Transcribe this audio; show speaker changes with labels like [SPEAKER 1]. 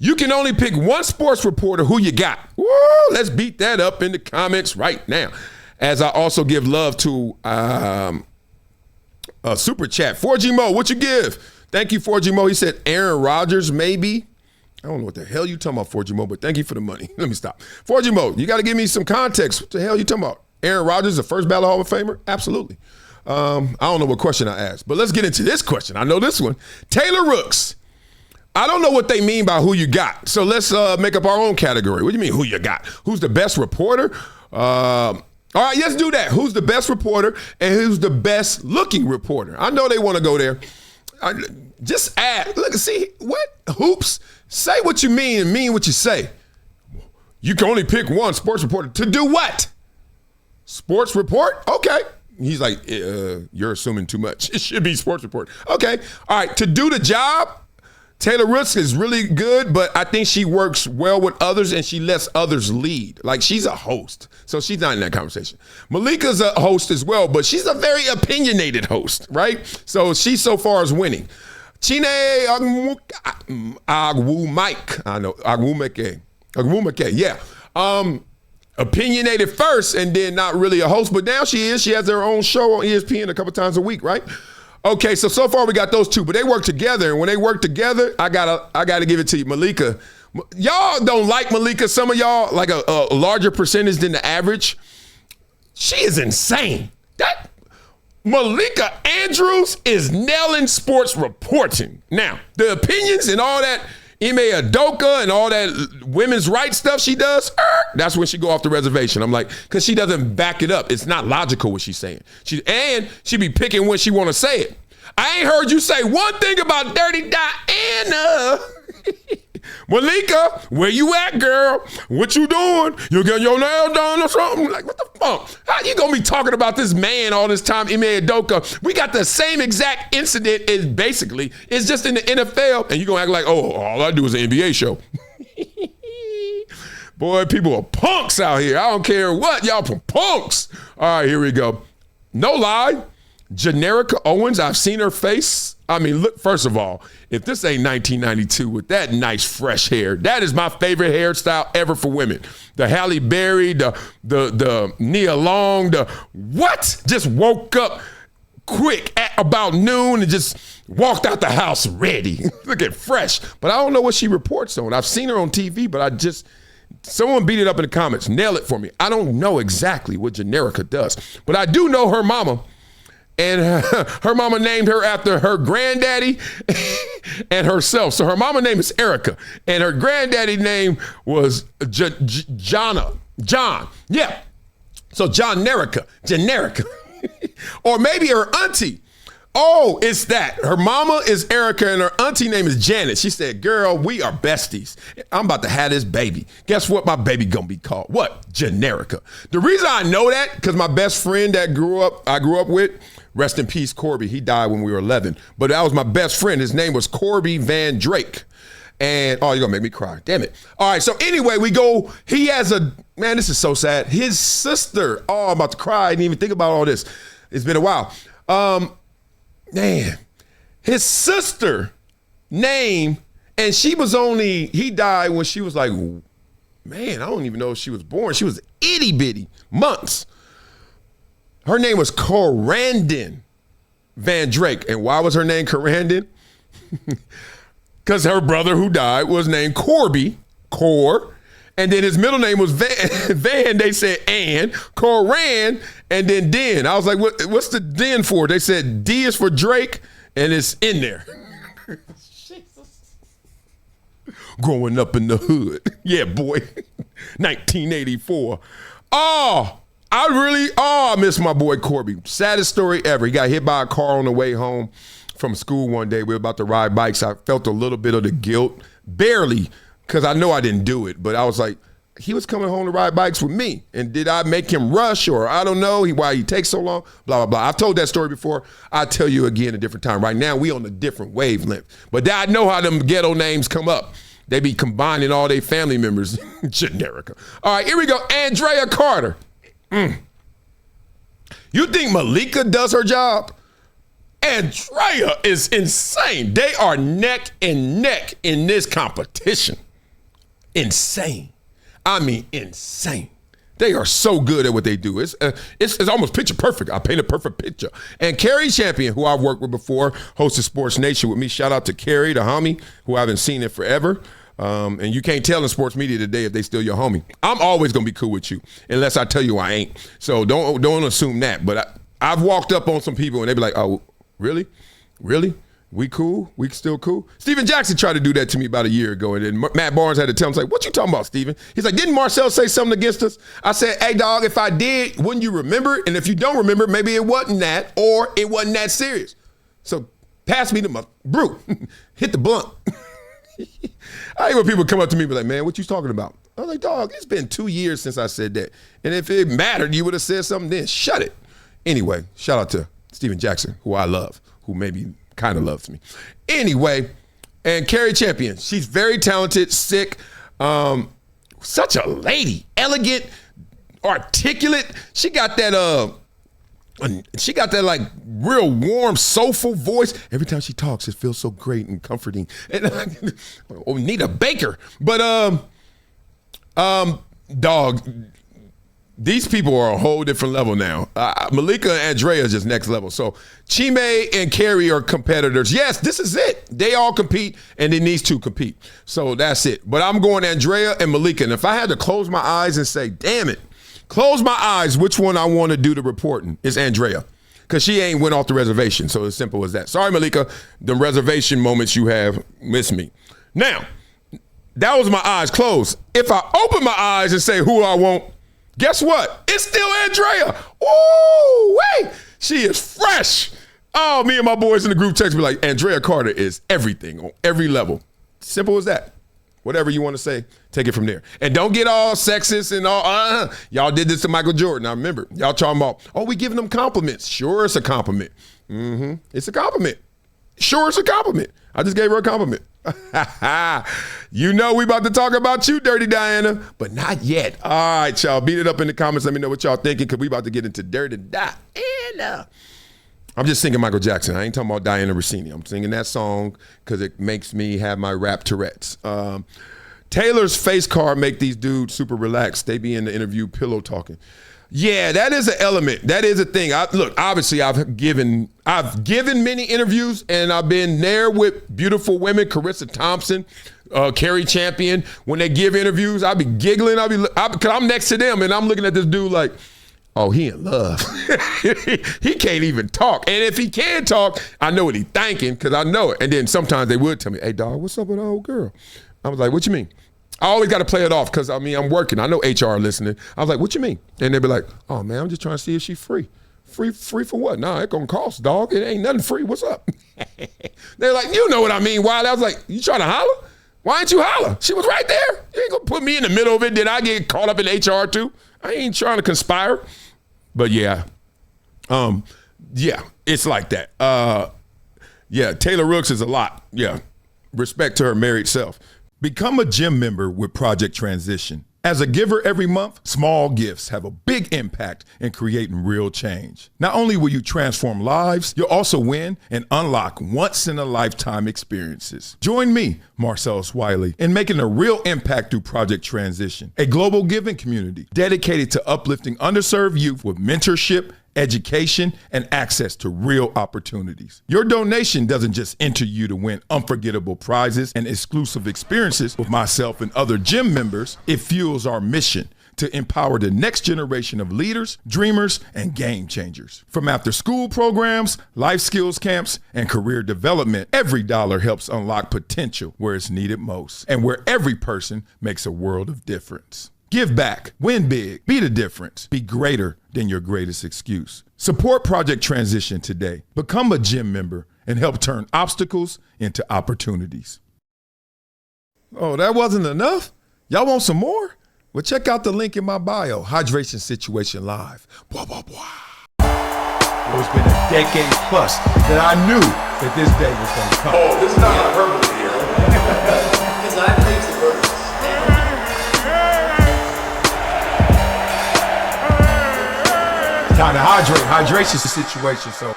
[SPEAKER 1] You can only pick one sports reporter. Who you got? Woo, let's beat that up in the comments right now. As I also give love to a super chat. 4G Mo, what you give? Thank you, 4G Mo. He said Aaron Rodgers, maybe. I don't know what the hell you talking about, 4G Mo, but thank you for the money. Let me stop. 4G Mo, you got to give me some context. What the hell you talking about? Aaron Rodgers, the first ballot Hall of Famer? Absolutely. I don't know what question I asked, but let's get into this question. I know this one. Taylor Rooks. I don't know what they mean by who you got. So let's make up our own category. What do you mean who you got? Who's the best reporter? All right, let's do that. Who's the best reporter and who's the best looking reporter? I know they want to go there. Just add. Look, see, what? Hoops? Say what you mean and mean what you say. You can only pick one sports reporter. To do what? Sports report? Okay. He's like, you're assuming too much. It should be sports report. Okay. All right. To do the job, Taylor Rooks is really good, but I think she works well with others and she lets others lead. Like, she's a host, so she's not in that conversation. Malika's a host as well, but she's a very opinionated host, right? So she so far is winning. Chine Agwumeke, yeah. Opinionated first and then not really a host, but now she is. She has her own show on ESPN a couple times a week, right? Okay, so far we got those two, but they work together, and when they work together, I gotta give it to you, Malika. Y'all don't like Malika. Some of y'all like a larger percentage than the average. She is insane. That Malika Andrews is nailing sports reporting. Now, the opinions and all that Ime Udoka and all that women's rights stuff she does, that's when she go off the reservation. I'm like, because she doesn't back it up. It's not logical what she's saying. She be picking when she want to say it. I ain't heard you say one thing about Dirty Diana. Malika, where you at, girl? What you doing? You getting your nails done or something? Like, what the fuck? How you gonna be talking about this man all this time, Ime Udoka? We got the same exact incident. It's just in the NFL, and you gonna act like, oh, all I do is an NBA show. Boy, people are punks out here. I don't care what, y'all from punks. All right, here we go. No lie, Generica Owens, I've seen her face. I mean, look, first of all, if this ain't 1992 with that nice fresh hair, that is my favorite hairstyle ever for women. The Halle Berry, the Nia Long, just woke up quick at about noon and just walked out the house ready. Looking fresh. But I don't know what she reports on. I've seen her on TV, but someone beat it up in the comments. Nail it for me. I don't know exactly what Generica does, but I do know her mama. And her mama named her after her granddaddy and herself. So her mama name is Erica, and her granddaddy name was John. Yeah. So Generica. Or maybe her auntie. Oh, it's that. Her mama is Erica and her auntie name is Janet. She said, girl, we are besties. I'm about to have this baby. Guess what my baby gonna be called? What? Generica. The reason I know that, because my best friend that I grew up with, rest in peace, Corby. He died when we were 11. But that was my best friend. His name was Corby Van Drake. And, oh, you're going to make me cry. Damn it. All right, so anyway, he has man, this is so sad. His sister, oh, I'm about to cry. I didn't even think about all this. It's been a while. Man, his sister name, and he died when she was like, man, I don't even know if she was born. She was itty bitty, months. Her name was Corandon Van Drake. And why was her name Corandon? Because her brother who died was named Corby, and then his middle name was Van, they said Coran, and then Den. I was like, what's the Den for? They said D is for Drake, and it's in there. Jesus. Growing up in the hood. Yeah, boy. 1984. I miss my boy Corby. Saddest story ever. He got hit by a car on the way home from school one day. We were about to ride bikes. I felt a little bit of the guilt, barely, because I know I didn't do it. But I was like, he was coming home to ride bikes with me. And did I make him rush, or I don't know why he takes so long, blah, blah, blah. I've told that story before. I'll tell you again a different time. Right now, we on a different wavelength. But I know how them ghetto names come up. They be combining all their family members. Generica. All right, here we go. Andrea Carter. You think Malika does her job? Andrea is insane. They are neck and neck in this competition. insane. I mean, insane. They are so good at what they do. It's almost picture perfect. I paint a perfect picture. And Carrie Champion, who I've worked with before, hosted Sports Nation with me. Shout out to Carrie, the homie, who I haven't seen in forever. And you can't tell in sports media today if they still your homie. I'm always going to be cool with you unless I tell you I ain't. So don't assume that. But I've walked up on some people and they be like, oh, really? Really? We cool? We still cool? Steven Jackson tried to do that to me about a year ago, and then Matt Barnes had to tell him, like, what you talking about, Steven? He's like, didn't Marcel say something against us? I said, hey, dog, if I did, wouldn't you remember it? And if you don't remember, maybe it wasn't that, or it wasn't that serious. So pass me the brew. Hit the blunt. I hate when people come up to me and be like, man, what you talking about? I was like, dog, it's been 2 years since I said that. And if it mattered, you would have said something then. Shut it. Anyway, shout out to Steven Jackson, who I love, who maybe kind of loves me. Anyway, and Carrie Champion, she's very talented, sick, such a lady, elegant, articulate. She got that like real warm, soulful voice. Every time she talks, it feels so great and comforting. And we need a baker. But dog, these people are a whole different level now. Malika and Andrea is just next level. So Chime and Carrie are competitors. Yes, this is it. They all compete, and they need to compete. So that's it. But I'm going Andrea and Malika. And if I had to close my eyes and say, damn it, close my eyes, which one I want to do the reporting is Andrea. Because she ain't went off the reservation. So as simple as that. Sorry, Malika, the reservation moments you have miss me. Now, that was my eyes closed. If I open my eyes and say who I want, guess what? It's still Andrea. Ooh, wait. She is fresh. Oh, me and my boys in the group text be like, Andrea Carter is everything on every level. Simple as that. Whatever you want to say, take it from there. And don't get all sexist and all, y'all did this to Michael Jordan. I remember. Y'all talking about, oh, we giving them compliments. Sure, it's a compliment. It's a compliment. Sure, it's a compliment. I just gave her a compliment. You know we about to talk about you, Dirty Diana, but not yet. All right, y'all. Beat it up in the comments. Let me know what y'all thinking, because we about to get into Dirty Diana. I'm just singing Michael Jackson. I ain't talking about Diana Rossini. I'm singing that song because it makes me have my rap Tourette's. Taylor's face card make these dudes super relaxed. They be in the interview pillow talking. Yeah, that is an element. That is a thing. Look, obviously I've given many interviews, and I've been there with beautiful women, Carissa Thompson, Carrie Champion. When they give interviews, I be giggling. Because I'm next to them, and I'm looking at this dude like, oh, he in love. He can't even talk. And if he can talk, I know what he thinking, because I know it. And then sometimes they would tell me, hey, dog, what's up with the old girl? I was like, what you mean? I always got to play it off because, I mean, I'm working. I know HR listening. I was like, what you mean? And they'd be like, oh, man, I'm just trying to see if she's free. Free for what? Nah, it gonna cost, dog. It ain't nothing free. What's up? They're like, you know what I mean, Wiley. I was like, you trying to holler? Why ain't you holler? She was right there. You ain't gonna put me in the middle of it. Did I get caught up in HR too? I ain't trying to conspire. But yeah, it's like that. Yeah, Taylor Rooks is a lot. Yeah, respect to her married self. Become a gym member with Project Transition. As a giver every month, small gifts have a big impact in creating real change. Not only will you transform lives, you'll also win and unlock once-in-a-lifetime experiences. Join me, Marcellus Wiley, in making a real impact through Project Transition, a global giving community dedicated to uplifting underserved youth with mentorship, education, and access to real opportunities. Your donation doesn't just enter you to win unforgettable prizes and exclusive experiences with myself and other gym members. It fuels our mission to empower the next generation of leaders, dreamers, and game changers. From after-school programs, life skills camps, and career development, every dollar helps unlock potential where it's needed most, and where every person makes a world of difference. Give back, win big, be the difference, be greater than your greatest excuse. Support Project Transition today. Become a gym member and help turn obstacles into opportunities. Oh, that wasn't enough? Y'all want some more? Well, check out the link in my bio, Hydration Situation Live. Blah, blah, blah. It's been a decade plus that I knew that this day was going to come. Oh, this is not hyperbole here. Because I believe the purpose. Time to hydrate. Hydration situation. So